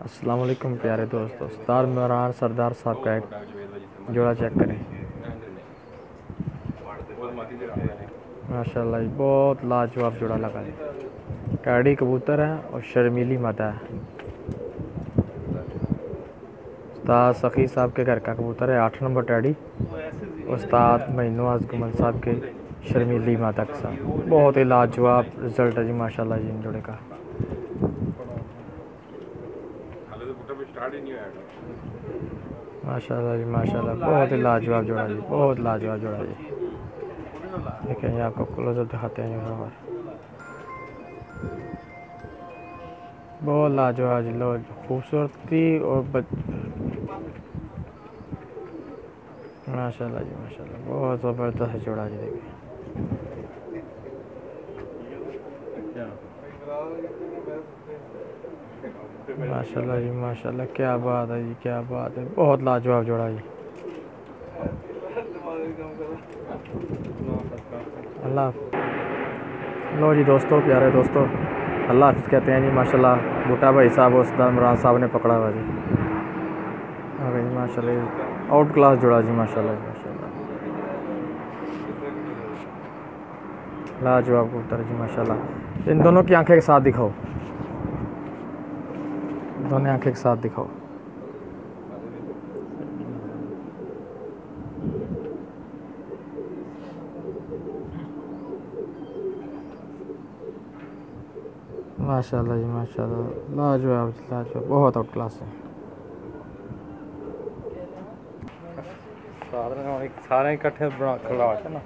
अस्सलाम वालेकुम प्यारे दोस्तों, उस्ताद इमरान सरदार साहब का एक जोड़ा चेक करें। माशाल्लाह जी, बहुत लाजवाब जोड़ा लगा जी। टैडी कबूतर है और शर्मीली मादा है। उस्ताद सखी साहब के घर का कबूतर है, 8 नंबर टैडी। उस्ताद महीनवाज गुमन साहब के शर्मीली मादा के साथ बहुत ही लाजवाब रिजल्ट है जी माशाल्लाह जी इन जोड़े का। माशाल्लाह जी माशाल्लाह, बहुत ही लाजवाब जोड़ा जी, बहुत लाजवाब जोड़ा जी। देखिए ये आपको क्लोजअप दिखाते हैं यहाँ पर, बहुत लाजवाब जी, लो खूबसूरती और माशाल्लाह जी माशाल्लाह, बहुत ज़बरदस्त जोड़ा जी। देखिए माशाल्लाह जी माशाल्लाह, क्या बात है जी, क्या बात है, बहुत लाजवाब जोड़ा जी। अल्लाह लो जी दोस्तों, प्यारे दोस्तों, अल्लाह हाफ़िज़ कहते हैं जी माशाल्लाह। बूटा भाई साहब और उस्ताद इमरान साहब ने पकड़ा हुआ जी। अरे जी माशाल्लाह, आउट क्लास जोड़ा जी माशाल्लाह जी माशाल्लाह, लाजवाब कबूतर जी माशाल्लाह। इन दोनों की आंखें के साथ दिखाओ, दोनों आंखें के साथ दिखाओ। माशाल्लाह जी माशाल्लाह, लाजवाब लाजवाब, बहुत आउट क्लास है। सारे इकट्ठे बना खिला ना।